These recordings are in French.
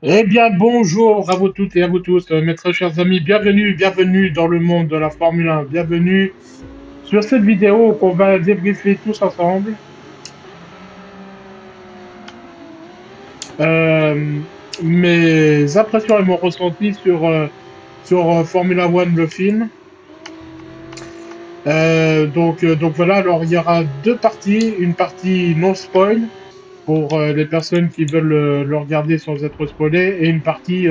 Eh bien, bonjour à vous toutes et à vous tous, mes très chers amis. Bienvenue dans le monde de la Formule 1. Bienvenue sur cette vidéo qu'on va débriefer tous ensemble. Euh, Mes impressions et mon ressenti sur Formula One, le film. Donc voilà, alors il y aura deux parties. Une partie non spoil pour les personnes qui veulent le regarder sans être spoilées, et une partie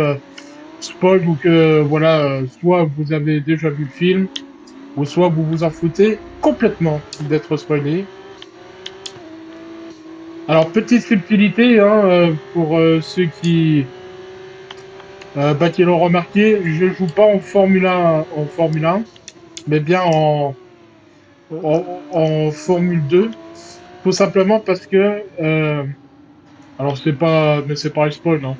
spoil ou que voilà, soit vous avez déjà vu le film, ou soit vous vous en foutez complètement d'être spoilé. Alors, petite subtilité, hein, pour ceux qui l'ont remarqué, je joue pas en Formule 1, mais bien en Formule 2, tout simplement parce que, alors mais c'est pas un spoil, hein.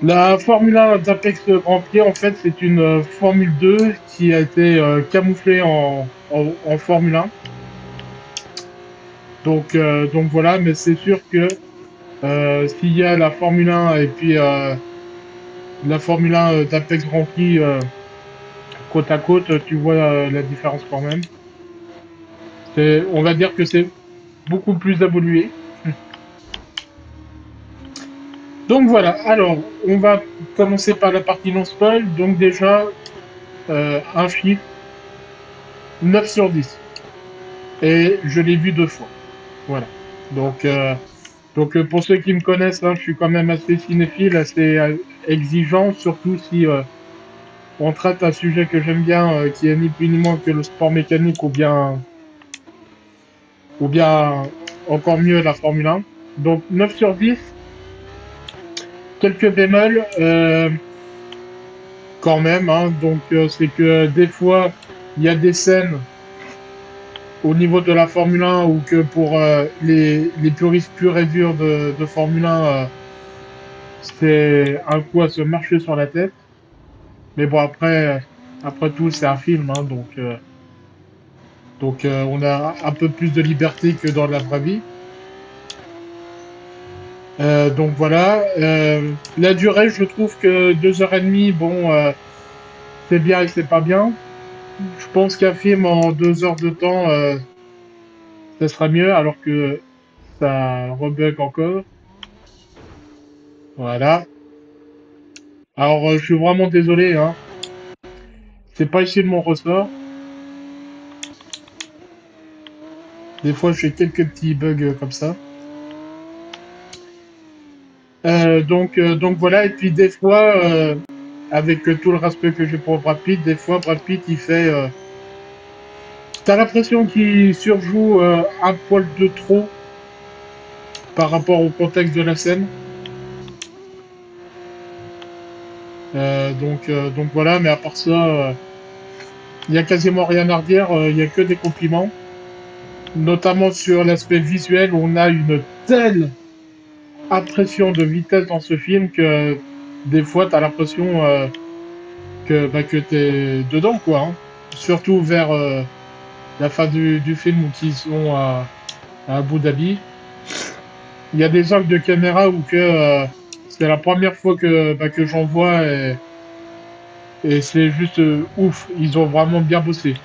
La Formule 1 d'Apex Grand Prix, en fait, c'est une Formule 2 qui a été camouflée en Formule 1. Donc voilà, mais c'est sûr que s'il y a la Formule 1 et puis la Formule 1 d'Apex Grand Prix côte à côte, tu vois la différence quand même. On va dire que c'est beaucoup plus évolué. Donc voilà, alors on va commencer par la partie non spoil. Donc déjà, un chiffre, 9 sur 10. Et je l'ai vu deux fois. Voilà. Donc, pour ceux qui me connaissent, hein, je suis quand même assez cinéphile, assez exigeant, surtout si on traite un sujet que j'aime bien, qui est ni plus ni moins que le sport mécanique ou bien encore mieux la Formule 1. Donc 9 sur 10, quelques bémols quand même. Hein, donc c'est que des fois, il y a des scènes au niveau de la Formule 1 ou que pour les puristes purs et durs de Formule 1, c'est un coup à se marcher sur la tête. Mais bon, après tout, c'est un film, hein, donc on a un peu plus de liberté que dans la vraie vie. Donc voilà. La durée, je trouve que 2 heures et demie, bon, c'est bien et c'est pas bien. Je pense qu'un film en 2 heures de temps, ça sera mieux, alors que ça rebug encore. Voilà. Alors, je suis vraiment désolé, hein. C'est pas ici de mon ressort. Des fois, j'ai quelques petits bugs comme ça. Donc voilà. Et puis des fois, avec tout le respect que j'ai pour Brad Pitt, des fois Brad Pitt, il fait. T'as l'impression qu'il surjoue un poil de trop par rapport au contexte de la scène. Donc voilà, mais à part ça, il y a quasiment rien à redire, il y a que des compliments, notamment sur l'aspect visuel où on a une telle impression de vitesse dans ce film que des fois tu as l'impression que t'es dedans, quoi. Hein. Surtout vers la fin du film où ils sont à Abu Dhabi. Il y a des angles de caméra où que c'est la première fois que j'en vois et c'est juste ouf. Ils ont vraiment bien bossé.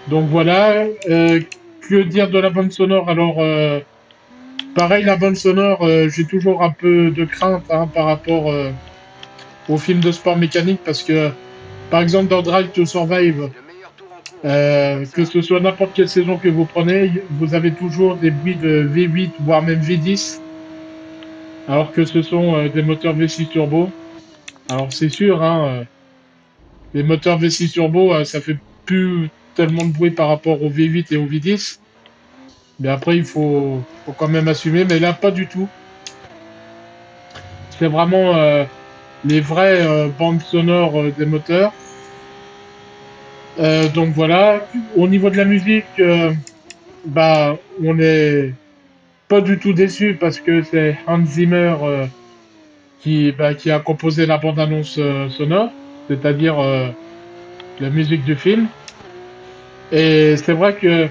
Donc voilà. Que dire de la bande sonore? Alors, pareil, la bande sonore, j'ai toujours un peu de crainte, hein, par rapport au film de sport mécanique parce que, par exemple, dans Drive to Survive, que ce soit n'importe quelle saison que vous prenez, vous avez toujours des bruits de V8 voire même V10, alors que ce sont des moteurs V6 turbo. Alors c'est sûr, hein, les moteurs V6 turbo, ça fait plus tellement de bruit par rapport au V8 et au V10. Mais après, faut quand même assumer. Mais là, pas du tout. C'est vraiment les vraies bandes sonores des moteurs. Donc voilà. Au niveau de la musique, bah, on est pas du tout déçu parce que c'est Hans Zimmer qui a composé la bande-annonce sonore, c'est-à-dire la musique du film. Et c'est vrai que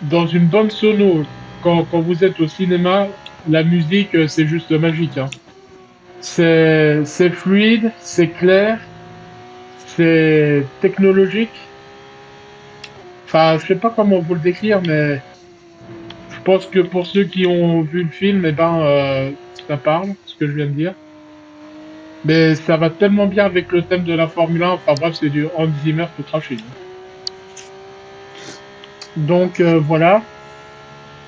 dans une bande sono, quand vous êtes au cinéma, la musique, c'est juste magique, hein. C'est fluide, c'est clair, c'est technologique. Enfin, je sais pas comment vous le décrire, mais je pense que pour ceux qui ont vu le film, eh ben, ça parle, ce que je viens de dire. Mais ça va tellement bien avec le thème de la Formule 1. Enfin bref, c'est du Hans Zimmer tout craché. Donc voilà.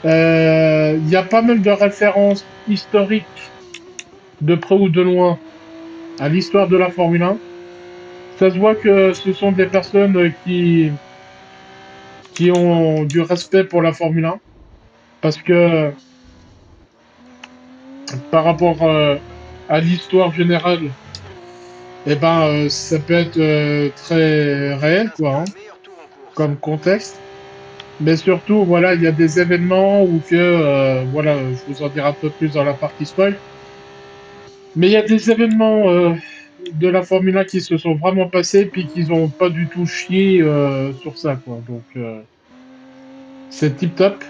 Il y a pas mal de références historiques, de près ou de loin, à l'histoire de la Formule 1. Ça se voit que ce sont des personnes qui ont du respect pour la Formule 1. Parce que par rapport à l'histoire générale, eh ben, ça peut être très réel, quoi, hein, comme contexte. Mais surtout, voilà, il y a des événements où que, voilà, je vous en dirai un peu plus dans la partie spoil. Mais il y a des événements de la Formule 1 qui se sont vraiment passés, puis qu'ils ont pas du tout chié sur ça, quoi. Donc, c'est tip top.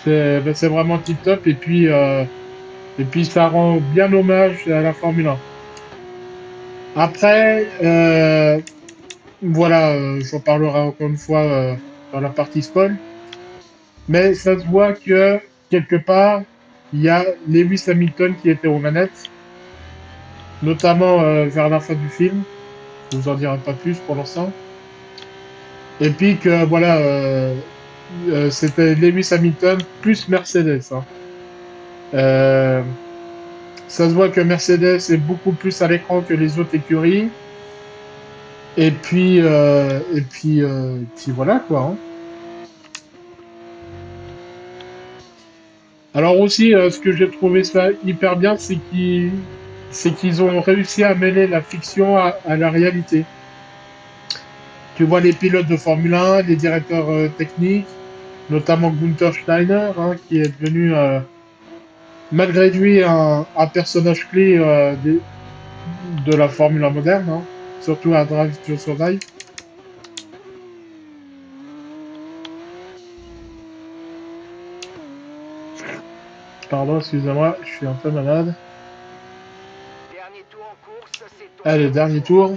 C'est vraiment tip top, et puis ça rend bien hommage à la Formule 1. Après, voilà, j'en parlerai encore une fois dans la partie spoil. Mais ça se voit que, quelque part, il y a Lewis Hamilton qui était aux manettes, notamment vers la fin du film. Je vous en dirai pas plus pour l'instant. Et puis que, voilà, c'était Lewis Hamilton plus Mercedes, hein. Euh, Ça se voit que Mercedes est beaucoup plus à l'écran que les autres écuries. Et puis voilà, quoi, hein. Alors aussi, ce que j'ai trouvé ça hyper bien, c'est qu'ils ont réussi à mêler la fiction à la réalité. Tu vois les pilotes de Formule 1, les directeurs techniques, notamment Gunther Steiner, hein, qui est devenu, malgré lui, un personnage clé de la Formule 1 moderne, hein, surtout à Drive to Survive. Pardon, excusez-moi, je suis un peu malade. Allez, dernier tour.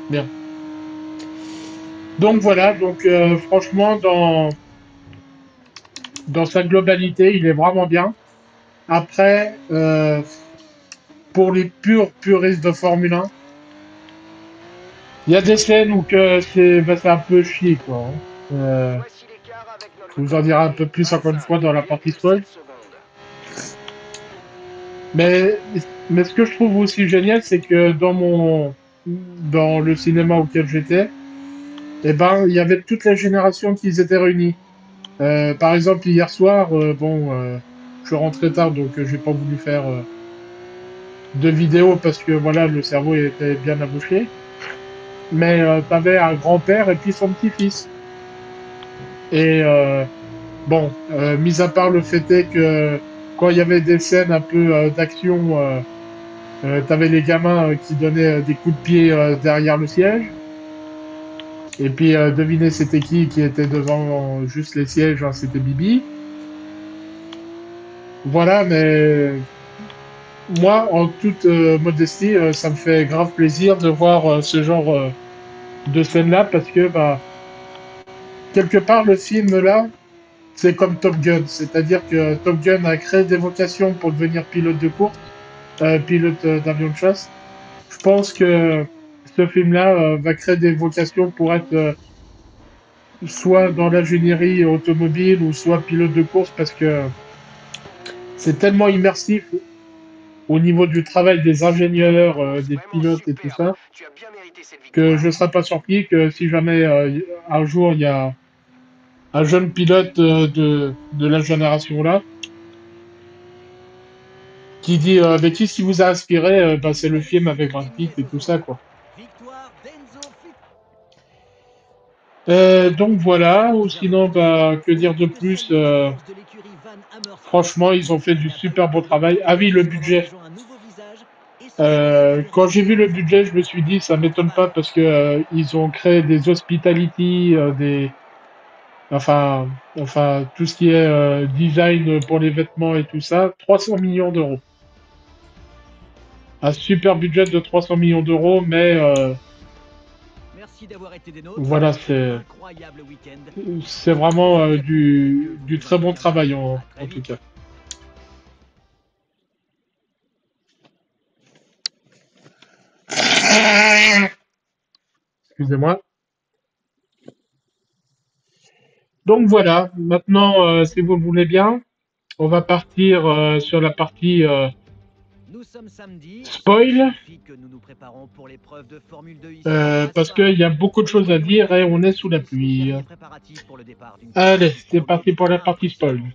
Bien. Donc voilà, donc franchement, dans sa globalité, il est vraiment bien. Après, pour les puristes de Formule 1, il y a des scènes où que c'est un peu chier, quoi, hein. Je vous en dirai un peu plus encore une fois dans la partie spoil. Mais, mais ce que je trouve aussi génial, c'est que dans le cinéma auquel j'étais, eh ben, il y avait toutes les générations qui étaient réunies. Par exemple, hier soir, bon, je suis rentré tard, donc j'ai pas voulu faire de vidéo parce que voilà, le cerveau était bien abouché. Mais t'avais un grand-père et puis son petit-fils. Et bon, mis à part le fait est que quand il y avait des scènes un peu d'action, t'avais les gamins qui donnaient des coups de pied derrière le siège. Et puis devinez c'était qui était devant juste les sièges, hein, c'était Bibi. Voilà, mais moi, en toute modestie, ça me fait grave plaisir de voir ce genre de scène-là parce que, bah, quelque part, le film-là, c'est comme Top Gun. C'est-à-dire que Top Gun a créé des vocations pour devenir pilote de course, pilote d'avion de chasse. Je pense que ce film-là va créer des vocations pour être soit dans l'ingénierie automobile ou soit pilote de course parce que c'est tellement immersif au niveau du travail des ingénieurs, des pilotes et tout ça, que je ne serais pas surpris que si jamais un jour il y a un jeune pilote de la génération là qui dit mais qui ce qui vous a inspiré, bah, c'est le film avec Brad Pitt et tout ça quoi. Donc voilà, ou sinon bah que dire de plus, franchement ils ont fait du super beau travail. Ah oui le budget. Quand j'ai vu le budget, je me suis dit, ça m'étonne pas parce que ils ont créé des hospitality, enfin, tout ce qui est design pour les vêtements et tout ça, 300 millions d'euros. Un super budget de 300 millions d'euros, mais Merci d'avoir été des nôtres. voilà, Incroyable week-end. c'est vraiment du très bon travail À très en tout vite. cas. Excusez-moi. Donc voilà, maintenant, si vous le voulez bien, on va partir sur la partie Nous sommes samedi. Il spoil, suffit que nous nous préparons pour l'épreuve de Formule 2 ici à parce Spa. qu'il y a beaucoup de choses à Soyons dire et on est sous la tous les pluie. derniers préparatifs pour le départ d'une Allez, course qui c'est promet parti pour d'être la partie spoil. impressionnante.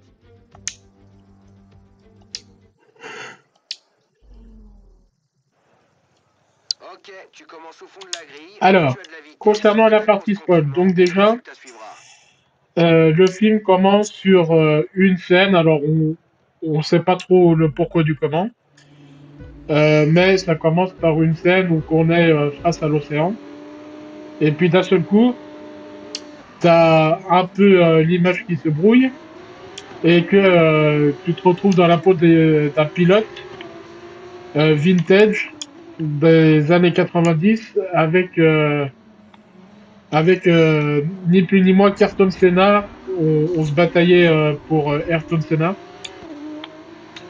Ok, tu commences au fond de la grille, Alors, tu as de la vitesse concernant et la t'attends partie spoil, tranquillement donc et la déjà, suite à suivra. le film commence sur une scène, alors on sait pas trop le pourquoi du comment, mais ça commence par une scène où on est face à l'océan, et puis d'un seul coup, t'as un peu l'image qui se brouille, et que tu te retrouves dans la peau d'un pilote vintage des années 90 avec ni plus ni moins qu'Ayrton Senna. On se bataillait pour Ayrton Senna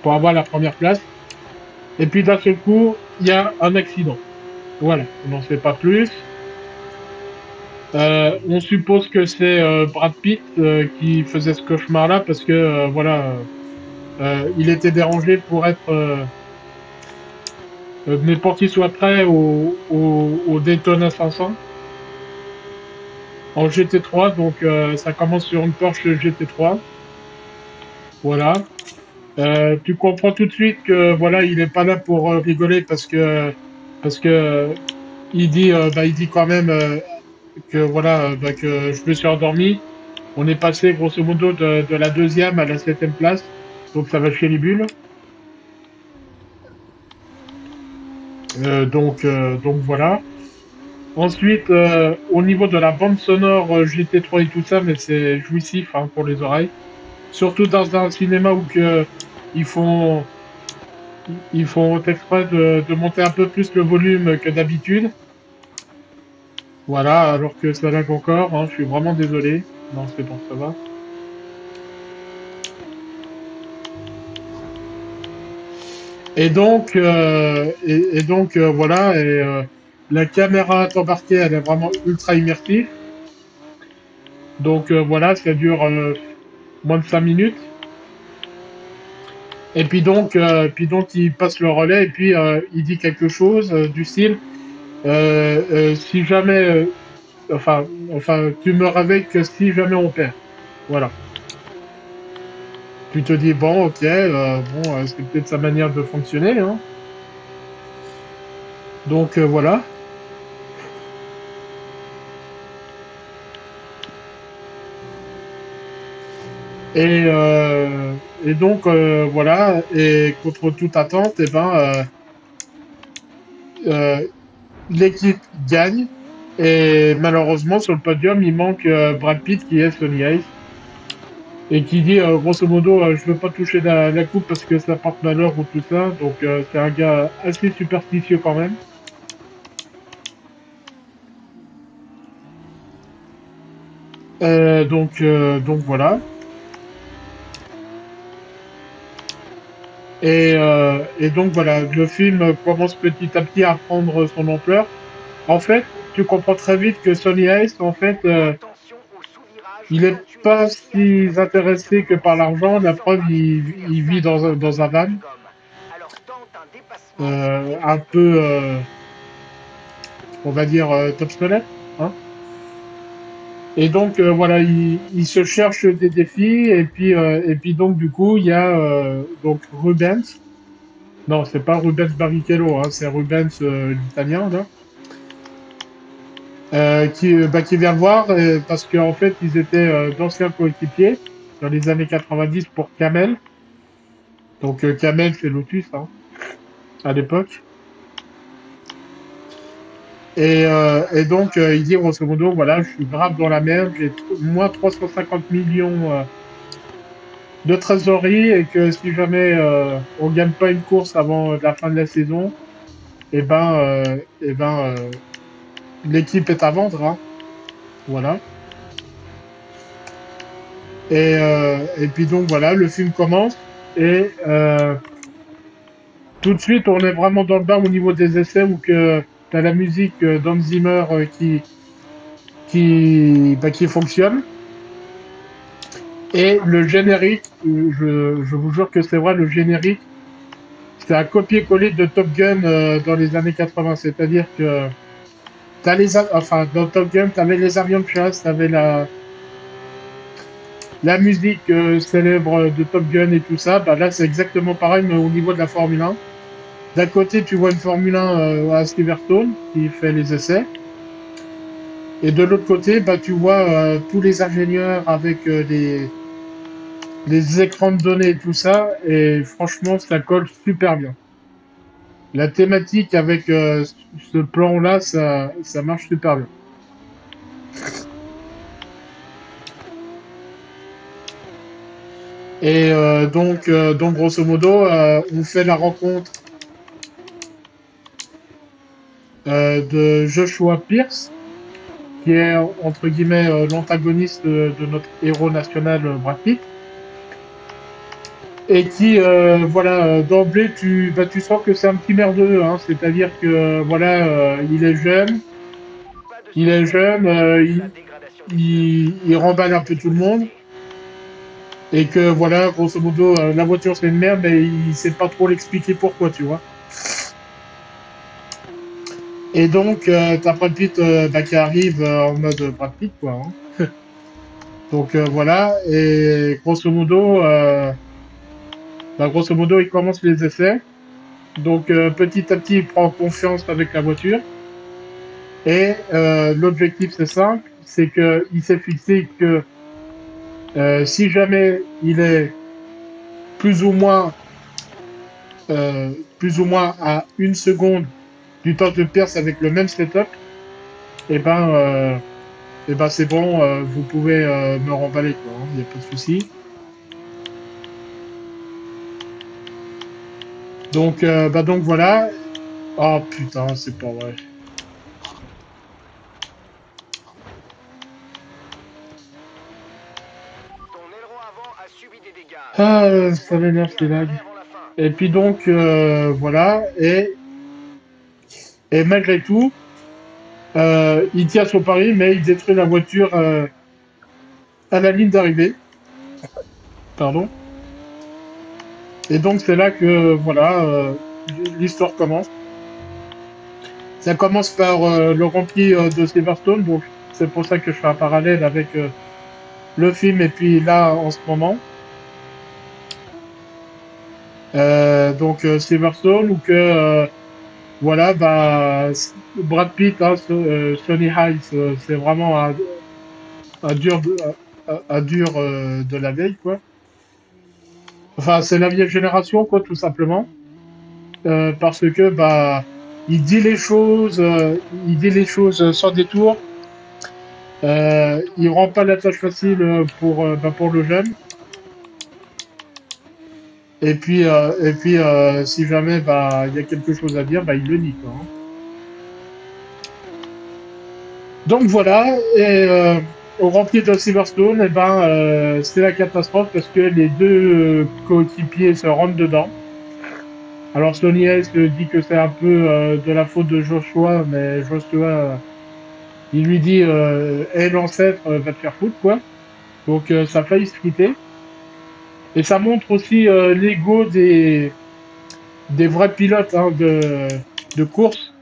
pour avoir la première place. Et puis d'un seul coup, il y a un accident. Voilà, on n'en sait pas plus. On suppose que c'est Brad Pitt qui faisait ce cauchemar-là parce que voilà, il était dérangé pour être, mais pour qu'il soit prêt au Daytona 500 en GT3. Donc ça commence sur une Porsche GT3. Voilà. Tu comprends tout de suite que voilà, il est pas là pour rigoler parce que il dit quand même que voilà bah, que je me suis endormi. On est passé grosso modo de la deuxième à la septième place, donc ça va chier les bulles. Donc voilà. Ensuite, au niveau de la bande sonore GT3 et tout ça, mais c'est jouissif hein, pour les oreilles. Surtout dans un cinéma où que ils font ils font exprès de monter un peu plus le volume que d'habitude. Voilà, alors que ça lag encore, hein, je suis vraiment désolé. Non, c'est bon, ça va. Voilà, la caméra embarquée, elle est vraiment ultra immersive. Donc voilà, ça dure moins de 5 minutes. Et puis donc il passe le relais et puis il dit quelque chose du style si jamais, tu me réveilles que si jamais on perd. Voilà. Tu te dis bon, ok, c'est peut-être sa manière de fonctionner, hein. Donc voilà. Et, donc voilà, et contre toute attente, euh, l'équipe gagne. Et malheureusement, sur le podium, il manque Brad Pitt qui est Sonny Hayes. Et qui dit grosso modo, je veux pas toucher la coupe parce que ça porte malheur ou tout ça. Donc c'est un gars assez superstitieux quand même. Donc voilà. Et donc voilà, le film commence petit à petit à prendre son ampleur. En fait, tu comprends très vite que Sonny Hayes, en fait, Attention au sous-virage il est quand tu es pas poussé à si intéressé l'exagération que par l'argent. La sans preuve, parler du il vit versailles dans un van, de gomme. Alors tente un dépassement et un reste peu, prudent. on va dire, top squelette, hein. Et donc voilà, il se cherche des défis et puis donc du coup il y a donc Rubens. Non, c'est pas Rubens Barrichello, hein, c'est Rubens l'italien là, qui vient voir parce qu'en fait ils étaient d'anciens coéquipiers dans les années 90 pour Camel. Donc Camel c'est Lotus hein, à l'époque. Et donc, il dit grosso modo, voilà, je suis grave dans la merde, j'ai moins 350 millions de trésorerie et que si jamais on gagne pas une course avant la fin de la saison, et ben l'équipe est à vendre, hein. Voilà. Et puis donc voilà, le film commence et tout de suite on est vraiment dans le bain au niveau des essais où que t'as la musique d'Hans Zimmer qui fonctionne et le générique, je vous jure que c'est vrai, le générique c'est un copier-coller de Top Gun dans les années 80, c'est-à-dire que enfin dans Top Gun t'avais les avions de chasse, t'avais la musique célèbre de Top Gun et tout ça, bah là c'est exactement pareil mais au niveau de la Formule 1. D'un côté tu vois une Formule 1 à Silverstone qui fait les essais, et de l'autre côté bah tu vois tous les ingénieurs avec les écrans de données et tout ça, et franchement ça colle super bien. La thématique avec ce plan-là, ça marche super bien. Et donc grosso modo, on fait la rencontre de Joshua Pierce, qui est entre guillemets l'antagoniste de notre héros national Brad Pitt, et qui voilà d'emblée tu sens que c'est un petit merdeux, hein, c'est-à-dire que voilà il est jeune, il remballe un peu tout le monde. Et que voilà, grosso modo, la voiture c'est une merde, mais il sait pas trop l'expliquer pourquoi, tu vois. Et donc, t'as Brad Pitt qui arrive en mode Brad Pitt, quoi. Hein. Donc voilà, et grosso modo, il commence les essais. Donc petit à petit, il prend confiance avec la voiture. Et l'objectif, c'est simple, c'est qu'il s'est fixé que si jamais il est plus ou moins à une seconde du temps de Pierce avec le même setup, et ben c'est bon, vous pouvez me remballer, quoi, il n'y a pas de souci. Donc voilà. Oh putain, c'est pas vrai. Ah, ça m'énerve ces lags. Et puis donc voilà, et malgré tout, il tient son pari, mais il détruit la voiture à la ligne d'arrivée. Pardon. Et donc c'est là que voilà, l'histoire commence. Ça commence par le rempli de Silverstone, donc c'est pour ça que je fais un parallèle avec le film et puis là en ce moment. Donc Silverstone, où que voilà, bah Brad Pitt, hein, Sonny Hayes, c'est vraiment un dur de la vieille, quoi. Enfin, c'est la vieille génération, quoi, tout simplement. Parce que bah il dit les choses sans détour. Il rend pas la tâche facile pour le jeune. Et puis si jamais il y a quelque chose à dire, il le dit, quoi. Hein. Donc voilà, et au rempli de Silverstone, c'est la catastrophe parce que les deux coéquipiers se rentrent dedans. Alors Sonny Hayes dit que c'est un peu de la faute de Joshua, mais Joshua il lui dit hey, l'ancêtre va te faire foutre, quoi. Donc ça a failli se quitter. Et ça montre aussi l'ego des vrais pilotes, hein, de course,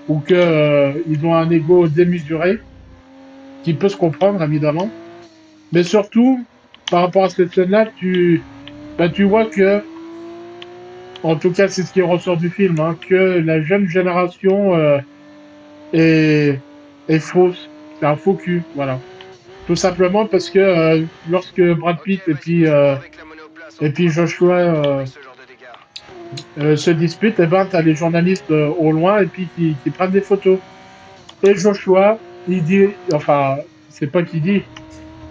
ou que ils ont un ego démesuré, qui peut se comprendre évidemment. Mais surtout, par rapport à cette scène-là, tu vois que, en tout cas c'est ce qui ressort du film, hein, que la jeune génération est fausse, c'est un faux cul, voilà. Tout simplement parce que lorsque Brad Pitt et puis Joshua se disputent, et t'as les journalistes au loin et puis qui prennent des photos. Et Joshua, il dit, enfin, c'est pas qu'il dit,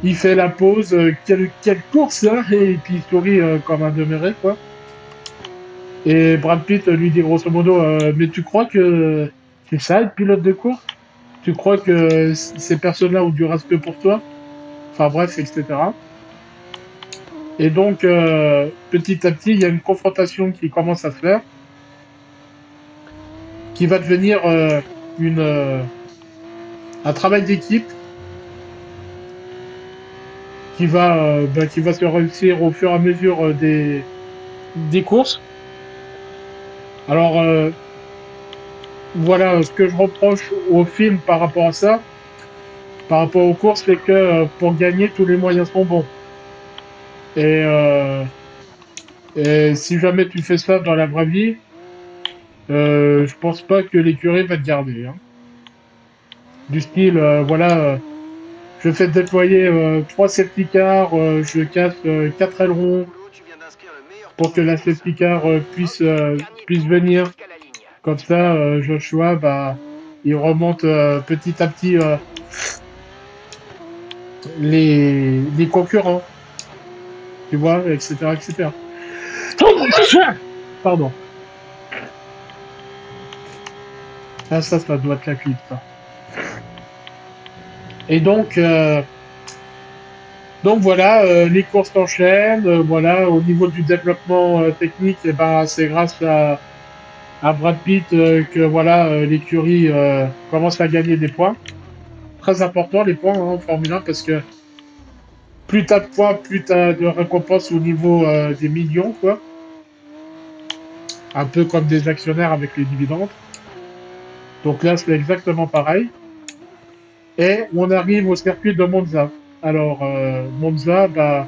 il fait la pause, quelle course là, et puis il sourit comme un demeuré, quoi. Et Brad Pitt lui dit grosso modo, mais tu crois que c'est ça être pilote de course? Tu crois que ces personnes-là ont du respect pour toi? Enfin bref, etc. Et donc, petit à petit, il y a une confrontation qui commence à se faire, qui va devenir un travail d'équipe qui va se réussir au fur et à mesure des courses. Alors, voilà, ce que je reproche au film par rapport à ça, par rapport aux courses, c'est que pour gagner, tous les moyens sont bons. Et, et si jamais tu fais ça dans la vraie vie, je pense pas que l'écurie va te garder. Hein. Du style, voilà, je fais déployer 3 safety cars, je casse 4 ailerons pour que la safety car puisse venir. Comme ça, Joshua, bah, il remonte petit à petit les concurrents, tu vois, etc., etc. Pardon. Ah, ça doit être la clip, ça. Et donc voilà, les courses s'enchaînent. Voilà, au niveau du développement technique, eh ben, c'est grâce à Brad Pitt que voilà, l'écurie commence à gagner des points. Très important les points hein, en Formule 1 parce que plus t'as de points, plus t'as de récompenses au niveau des millions, quoi. Un peu comme des actionnaires avec les dividendes. Donc là, c'est exactement pareil. Et on arrive au circuit de Monza. Alors, Monza, bah,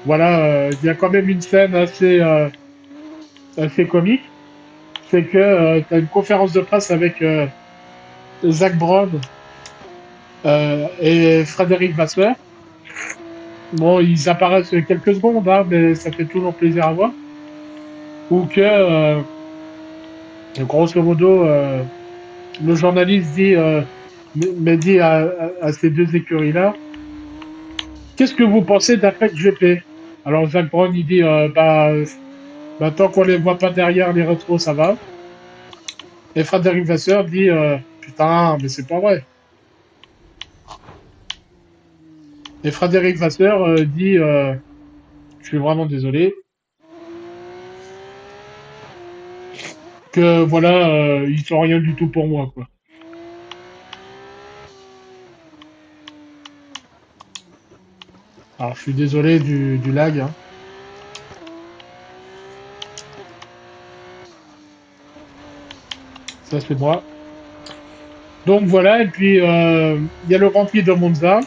voilà, il y a quand même une scène assez comique. C'est que tu as une conférence de presse avec Zach Brown et Frédéric Vasseur. Bon, ils apparaissent quelques secondes, hein, mais ça fait toujours plaisir à voir. Ou que, grosso modo, le journaliste dit, mais dit à ces deux écuries-là, qu'est-ce que vous pensez d'Apex GP? Alors Zach Brown, il dit, bah, tant qu'on les voit pas derrière les rétros, ça va. Et Frédéric Vasseur dit, putain, mais c'est pas vrai. Et Frédéric Vasseur dit, je suis vraiment désolé, que voilà, ils sont rien du tout pour moi, quoi. Alors, je suis désolé du lag. Hein. Ça, c'est moi. Donc, voilà. Et puis, il y a le Grand Prix de Monza.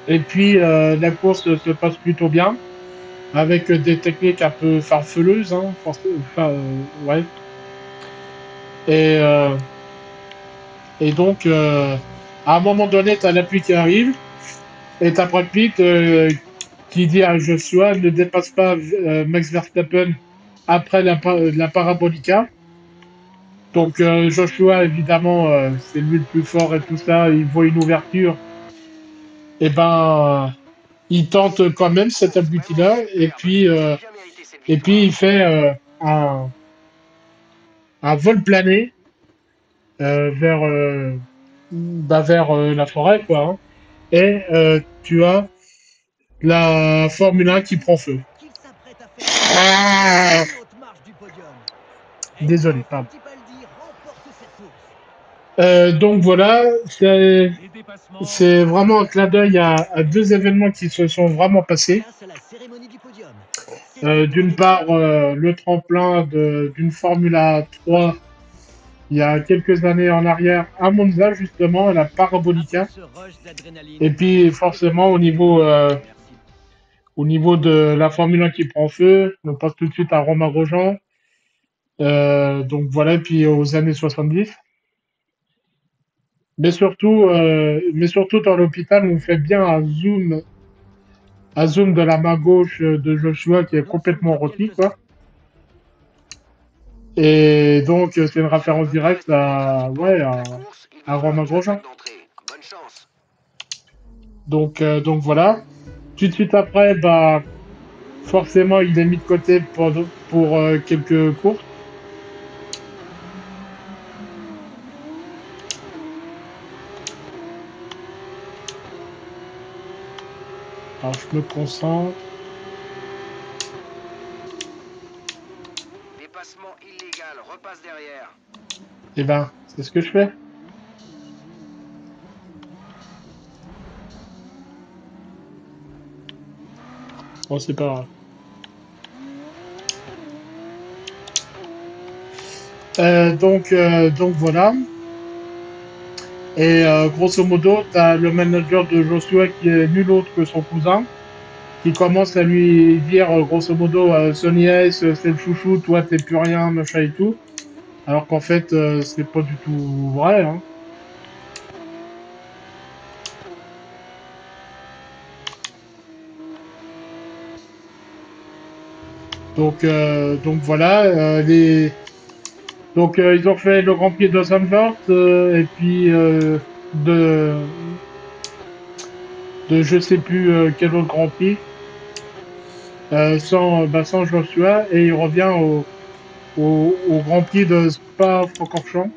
Et puis, la course se passe plutôt bien. Avec des techniques un peu farfeleuses. Hein, enfin, ouais. Et, euh, et donc, à un moment donné, tu as la pluie qui arrive. Et tu as Brad Pitt qui dit à Joshua ne dépasse pas Max Verstappen après la Parabolica. Donc Joshua, évidemment, c'est lui le plus fort et tout ça, il voit une ouverture, et ben il tente quand même cet abruti-là, et puis il fait un vol plané vers, vers la forêt, quoi. Hein. Et tu as la Formule 1 qui prend feu. Ah Désolé, pardon. Donc voilà, c'est vraiment un clin d'œil à deux événements qui se sont vraiment passés. D'une part, le tremplin d'une Formula 3 il y a quelques années en arrière à Monza, justement, à la Parabolica. Et puis forcément, au niveau de la Formule 1 qui prend feu, on passe tout de suite à Romain Grosjean. Donc voilà, et puis aux années 70. Mais surtout dans l'hôpital, on fait bien un zoom de la main gauche de Joshua qui est complètement rôti, quoi. Et donc, c'est une référence directe à, ouais, à Romain Grosjean. Donc voilà. Tout de suite après, bah, forcément, il est mis de côté pour quelques courses. Alors, je me concentre. Dépassement illégal, repasse derrière. Et ben, c'est ce que je fais. Bon, c'est pas grave. Donc voilà. Et grosso modo, t'as le manager de Joshua qui est nul autre que son cousin, qui commence à lui dire grosso modo Sonny Ace, c'est le chouchou, toi t'es plus rien, machin et tout. Alors qu'en fait, c'est pas du tout vrai. Hein. Donc voilà, ils ont fait le Grand Prix de Zandvoort et puis de je sais plus quel autre Grand Prix sans Joshua et il revient au Grand Prix de Spa-Francorchamps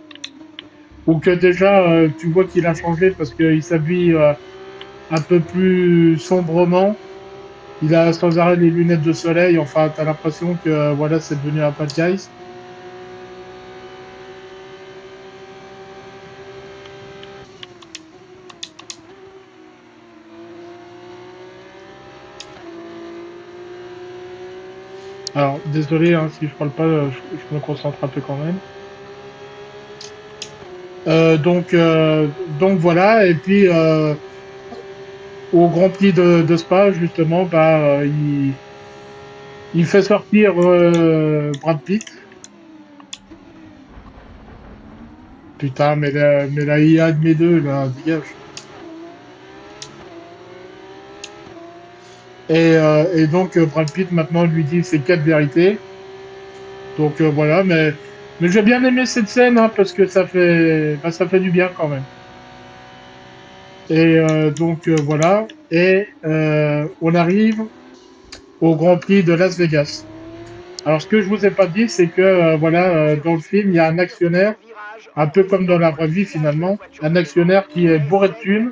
où que déjà tu vois qu'il a changé parce qu'il s'habille un peu plus sombrement. Il a sans arrêt les lunettes de soleil. Enfin, t'as l'impression que voilà, c'est devenu un bad guy. Alors, désolé hein, si je parle pas, je me concentre un peu quand même. Donc voilà, et puis au Grand Prix de Spa, justement, bah, il fait sortir Brad Pitt. Putain, mais la IA de mes deux, là, dégage. Et donc, Brad Pitt, maintenant, lui dit ses quatre vérités. Donc, voilà, mais j'ai bien aimé cette scène, hein, parce que ça fait du bien quand même. Et donc, voilà. Et on arrive au Grand Prix de Las Vegas. Alors, ce que je vous ai pas dit, c'est que, voilà, dans le film, il y a un actionnaire, un peu comme dans la vraie vie, finalement, un actionnaire qui est bourré de thunes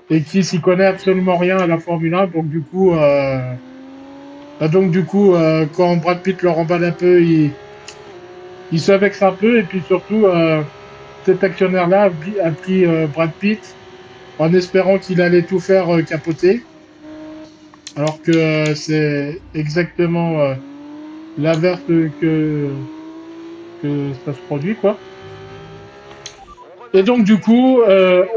et qui s'y connaît absolument rien à la Formule 1. Donc du coup, quand Brad Pitt le remballe un peu, il se vexe un peu. Et puis surtout, cet actionnaire-là a pris Brad Pitt en espérant qu'il allait tout faire capoter. Alors que c'est exactement l'inverse que ça se produit, quoi. Et donc du coup,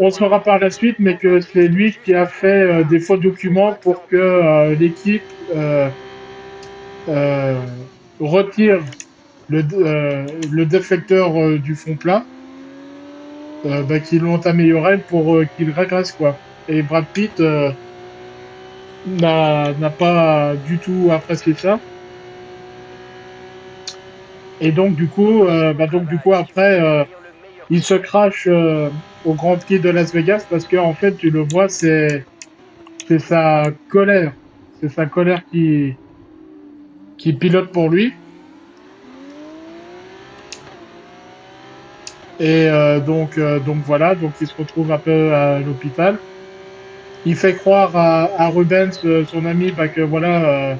on saura par la suite, mais que c'est lui qui a fait des faux documents pour que l'équipe euh, retire le déflecteur du fond plat, bah, qu'ils l'ont amélioré pour qu'il régresse quoi. Et Brad Pitt n'a pas du tout apprécié ça. Et donc du coup après, il se crache au Grand Prix de Las Vegas parce que en fait, tu le vois, c'est sa colère, c'est sa colère qui pilote pour lui. Et donc voilà, donc il se retrouve un peu à l'hôpital. Il fait croire à Rubens, son ami, bah, que voilà,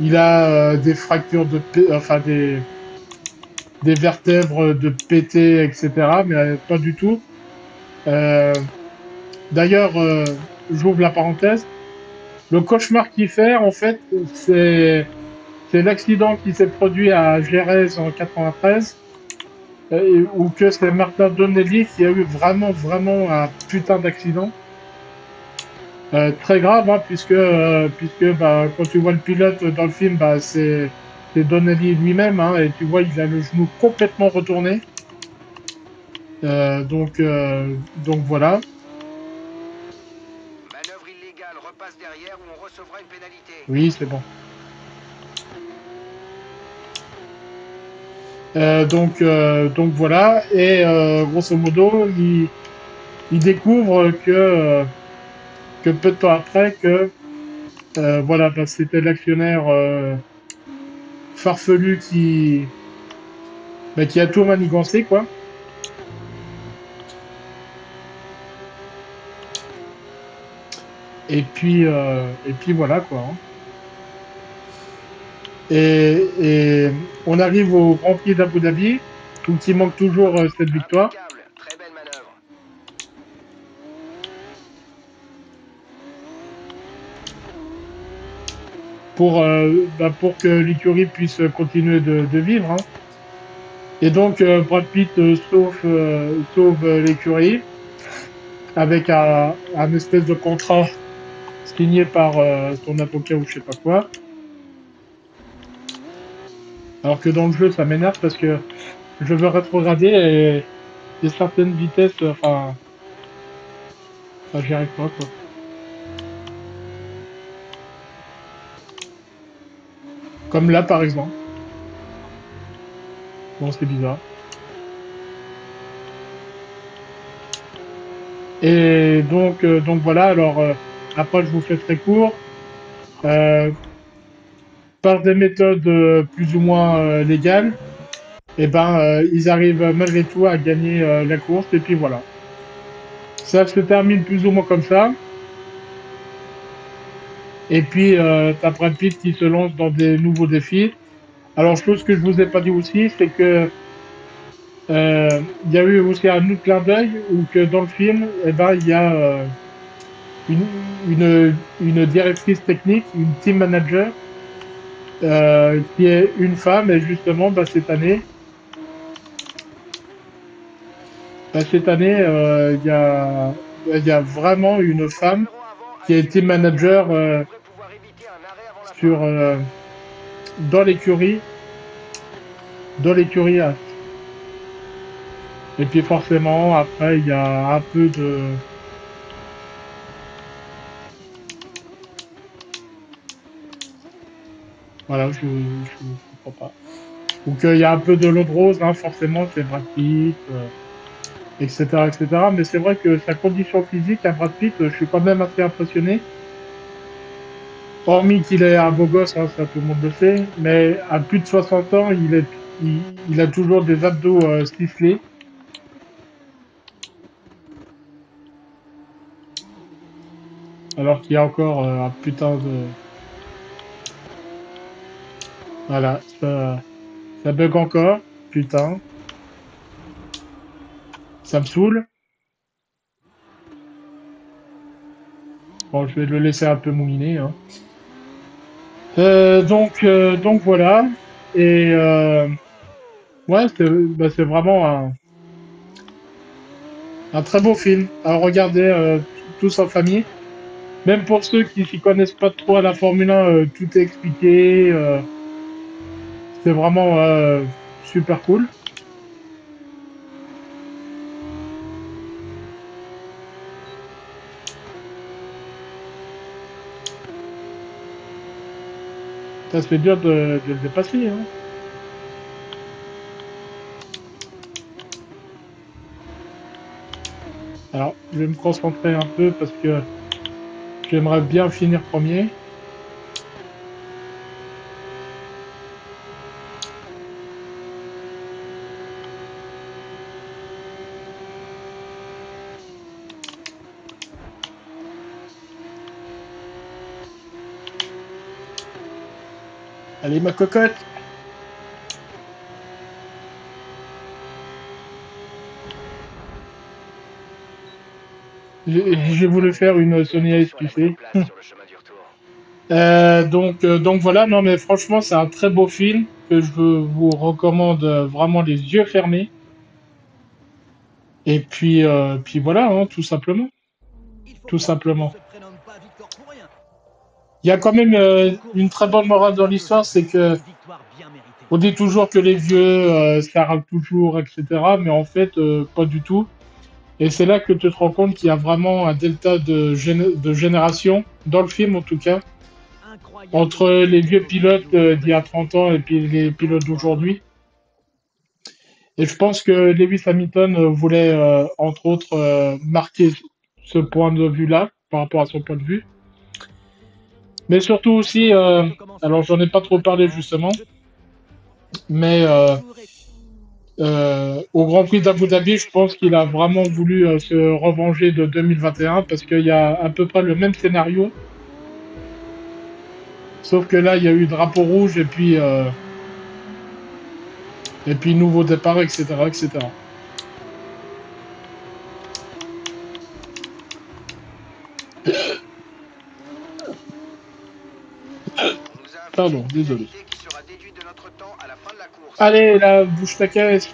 il a des fractures enfin des vertèbres de pété, etc. Mais pas du tout. Euh, D'ailleurs, j'ouvre la parenthèse. Le cauchemar qu'il fait, en fait, c'est l'accident qui s'est produit à Jerez en 93, où que c'est Martin Donnelly qui a eu vraiment un putain d'accident. Très grave, hein, puisque bah, quand tu vois le pilote dans le film, bah, c'est Donnelly lui-même, hein, et tu vois, il a le genou complètement retourné. Donc voilà. Manœuvre illégale, repasse derrière ou on recevra une pénalité. Oui, c'est bon. Donc voilà, et grosso modo, il découvre que peu de temps après, que voilà, bah, c'était l'actionnaire farfelu qui a tout manigancé, quoi. Et puis voilà, quoi, hein. Et on arrive au Grand Prix d'Abu Dhabi, donc il manque toujours cette victoire Impeccable. Très belle manœuvre. pour que l'écurie puisse continuer de vivre, hein. Et donc Brad Pitt sauve l'écurie avec un espèce de contrat signé par son avocat ou je sais pas quoi. Alors que dans le jeu, ça m'énerve parce que je veux rétrograder et certaines vitesses, enfin j'y arrive pas, quoi. Comme là, par exemple. Bon, c'est bizarre. Et donc voilà, alors après je vous fais très court. Euh, Par des méthodes plus ou moins légales, et ben ils arrivent malgré tout à gagner la course, et puis voilà. Ça se termine plus ou moins comme ça. Et puis t'as Brad Pitt qui se lance dans des nouveaux défis. Alors chose que je vous ai pas dit aussi, c'est que il y a eu aussi un autre clin d'œil où que dans le film, eh ben il y a une, une directrice technique, une team manager, qui est une femme, et justement, cette année, il y a vraiment une femme Aileron avant qui a avec été une bonne garde. manager Ça devrait pouvoir éviter un arrêt avant la sur, fin. dans l'écurie As. Et puis forcément, après, il y a un peu de... Voilà, je comprends pas. Donc il y a un peu de l'eau de rose, hein, forcément, c'est Brad Pitt, etc., etc. Mais c'est vrai que sa condition physique à Brad Pitt, je suis quand même assez impressionné. Hormis qu'il est un beau gosse, hein, ça tout le monde le sait, mais à plus de 60 ans, il a toujours des abdos ciselés, alors qu'il y a encore un putain de... Voilà, ça bug encore, putain, ça me saoule. Bon, je vais le laisser un peu mouliner, hein. Donc voilà, et ouais, c'est vraiment un très beau film à regarder tous en famille. Même pour ceux qui s'y connaissent pas trop à la Formule 1, tout est expliqué. C'est vraiment super cool. Ça se fait dur de le dépasser, hein. Alors, je vais me concentrer un peu parce que j'aimerais bien finir premier. Allez, ma cocotte! J'ai voulu faire une Sony Bienvenue Ice, sur tu la bonne sais. place sur le chemin du retour. Donc voilà, non mais franchement, c'est un très beau film que je vous recommande vraiment les yeux fermés. Et puis voilà, hein, tout simplement. Il faut Tout croire qu'il ne simplement. se prénomme pas Victor pour rien. Il y a quand même Une course une très bonne morale dans formidable, l'histoire, c'est que une victoire bien méritée. on dit toujours que les vieux, ça râle toujours, etc. Mais en fait, pas du tout. Et c'est là que tu te rends compte qu'il y a vraiment un delta de génération, dans le film en tout cas, Incroyable entre ce que les cette vieux automobile pilotes nous a d'il y a prometté. 30 ans et puis les Encore pilotes bravo. d'aujourd'hui. Et je pense que Lewis Hamilton voulait, entre autres, marquer ce point de vue-là, par rapport à son point de vue. Mais surtout aussi, Attention, on peut commencer. alors j'en ai pas trop parlé Maintenant, justement, le mais tour est... au Grand Prix d'Abu Dhabi, je pense qu'il a vraiment voulu se revenger de 2021 parce qu'il y a à peu près le même scénario, sauf que là, il y a eu drapeau rouge et puis nouveau départ, etc., etc. On nous a infligé Pardon, une désolé. pénalité qui sera déduite de notre temps à la fin de la course. Allez, là, bouge ta caisse.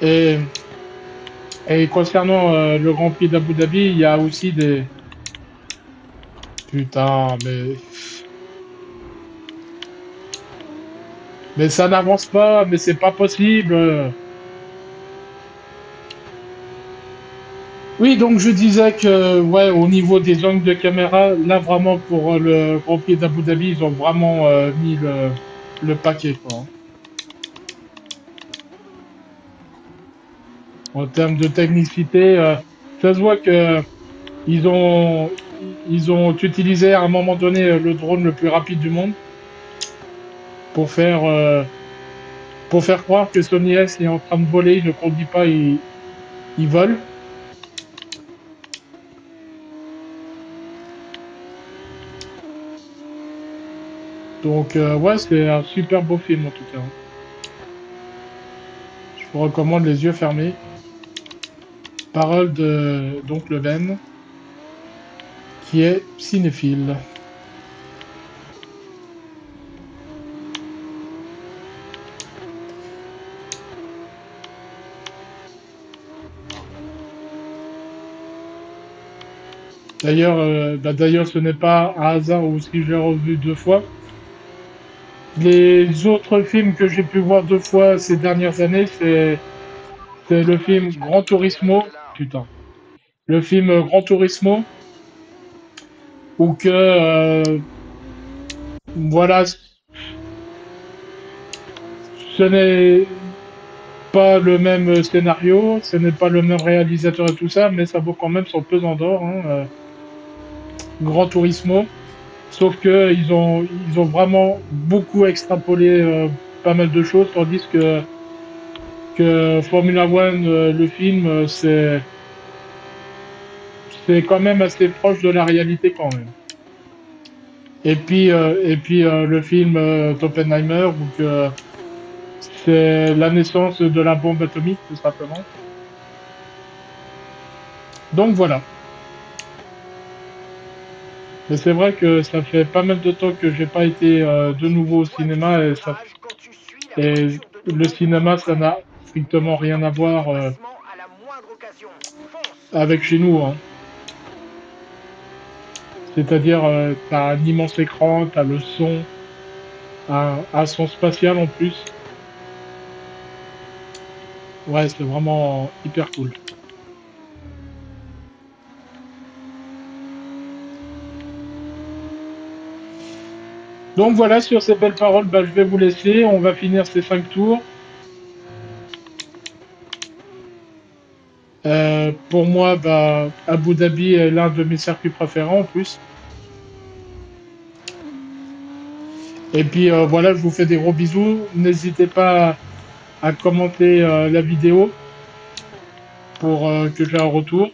Et, et concernant le Grand Prix d'Abu Dhabi, il y a aussi des... Putain, mais ça n'avance pas, mais c'est pas possible. Oui, donc je disais que, ouais, au niveau des angles de caméra, là vraiment pour le Grand Prix d'Abu Dhabi, ils ont vraiment mis le paquet, quoi, hein. En termes de technicité, ça se voit que ils ont ils ont utilisé à un moment donné le drone le plus rapide du monde pour faire euh, pour faire croire que Sony S est en train de voler, il ne conduit pas, il vole. Donc ouais, c'est un super beau film en tout cas, hein. Je vous recommande les yeux fermés. Parole de donc Le Ben, qui est cinéphile. D'ailleurs, ce n'est pas un hasard aussi que j'ai revu deux fois. Les autres films que j'ai pu voir deux fois ces dernières années, c'est le Très mal, film tu vas Grand devoir tirer Turismo, jusque-là. putain, le film Grand Turismo, où que voilà, ce n'est pas le même scénario, ce n'est pas le même réalisateur et tout ça, mais ça vaut quand même son pesant d'or, hein, Grand Turismo. Sauf que ils ont vraiment beaucoup extrapolé pas mal de choses, tandis que Formula One, le film, c'est quand même assez proche de la réalité quand même. Et puis le film Oppenheimer, où que c'est la naissance de la bombe atomique, tout simplement. Donc voilà. Mais c'est vrai que ça fait pas mal de temps que j'ai pas été de nouveau au Tu vois cinéma ce et virage quand tu suis la et voiture de le devant cinéma, ça freine. n'a strictement rien à Évite le voir dépassement à la moindre occasion. Fonce. avec chez nous, hein. C'est-à-dire, t'as un immense écran, t'as le son, un son spatial en plus. Ouais, c'est vraiment hyper cool. Donc voilà, sur ces belles paroles, bah, je vais vous laisser. On va finir ces 5 tours. Pour moi, bah, Abu Dhabi est l'un de mes circuits préférés en plus. Et puis voilà, je vous fais des gros bisous. N'hésitez pas à commenter la vidéo pour que j'ai un retour.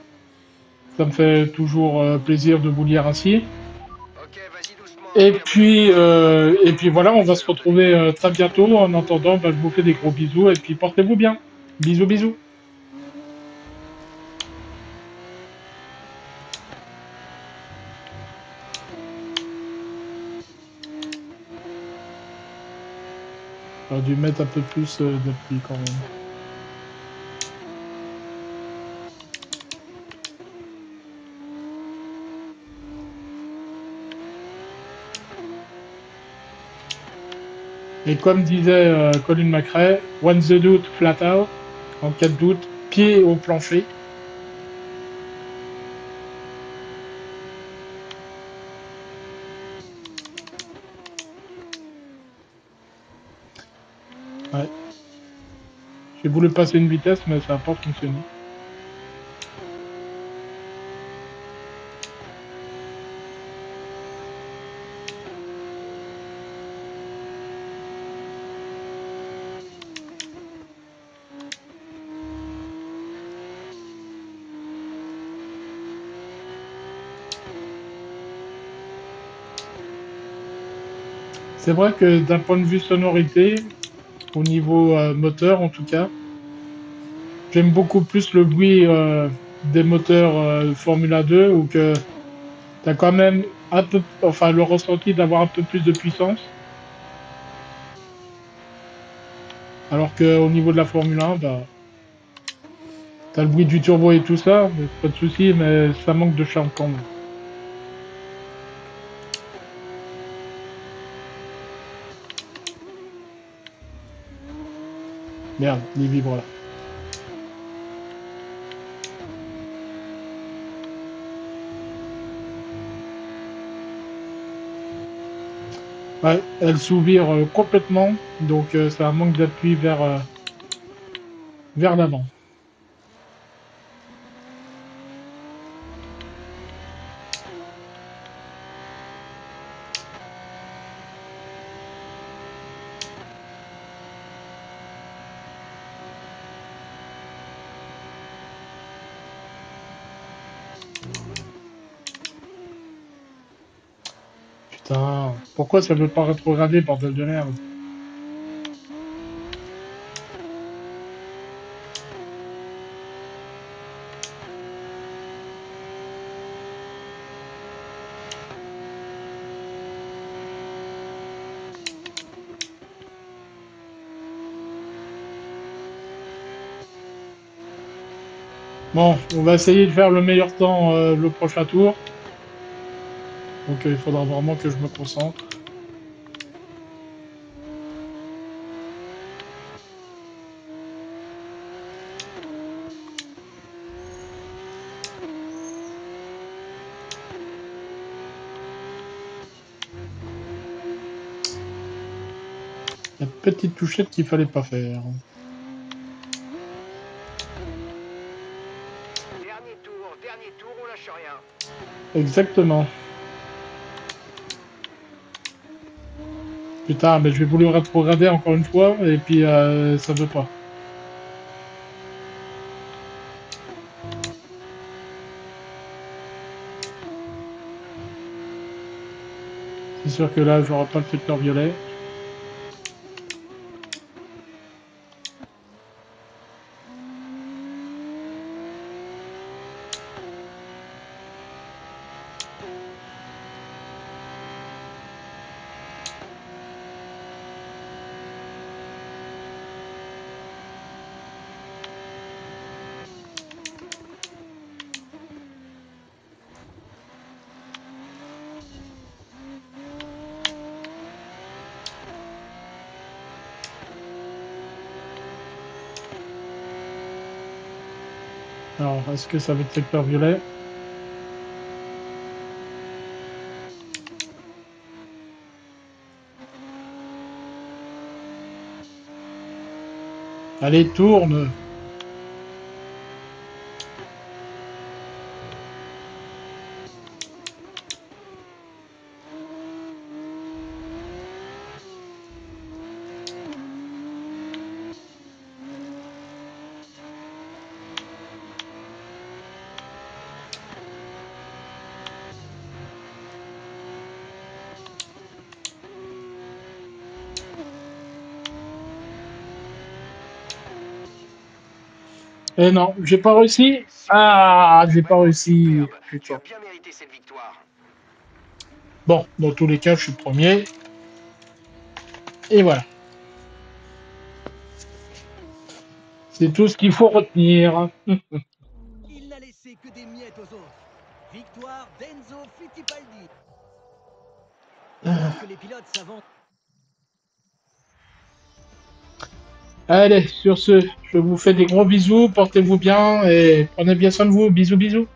Ça me fait toujours plaisir de vous lire ainsi. Ok, vas-y doucement, hein, on est plus loin de la Et ligne puis voilà, on va se directrice de retrouver départ. très bientôt. En attendant, bah, je vous fais des gros bisous et puis portez-vous bien. Bisous, bisous. J'aurais dû mettre un peu plus d'appui quand même. Et comme disait Colin McRae, when the doute flat out, en cas de doute, pied au plancher. Ouais. J'ai voulu passer une vitesse, mais ça n'a pas fonctionné. C'est vrai que d'un point de vue sonorité, au niveau moteur en tout cas, j'aime beaucoup plus le bruit des moteurs Formula 2 où que t'as quand même un peu, enfin le ressenti d'avoir un peu plus de puissance, alors qu'au niveau de la Formule 1, bah, t'as le bruit du turbo et tout ça, pas de souci, mais ça manque de charme quand même. Merde, il vibre là. Ouais, elle sous-vire complètement, donc c'est un manque d'appui vers l'avant. Putain, pourquoi ça veut pas rétrograder, bordel de merde? Bon, on va essayer de faire le meilleur temps le prochain tour. Donc il faudra vraiment que je me concentre. La petite touchette qu'il fallait pas faire. Dernier tour, on lâche rien. Exactement. Putain, mais je vais vouloir rétrograder encore une fois, et puis ça veut pas. C'est sûr que là, j'aurai pas le secteur violet. Alors, est-ce que ça va être secteur violet? Allez, tourne! Eh non, j'ai pas réussi. Ah, j'ai pas Vraiment réussi. superbe. Tu Putain. as bien mérité cette victoire. Bon, dans tous les cas, je suis premier. Et voilà. C'est tout ce qu'il faut retenir. Il n'a laissé que des miettes aux autres. Victoire d'Enzo Fittipaldi. Alors que les pilotes s'avancent. Allez, sur ce, je vous fais des gros bisous, portez-vous bien et prenez bien soin de vous. Bisous, bisous.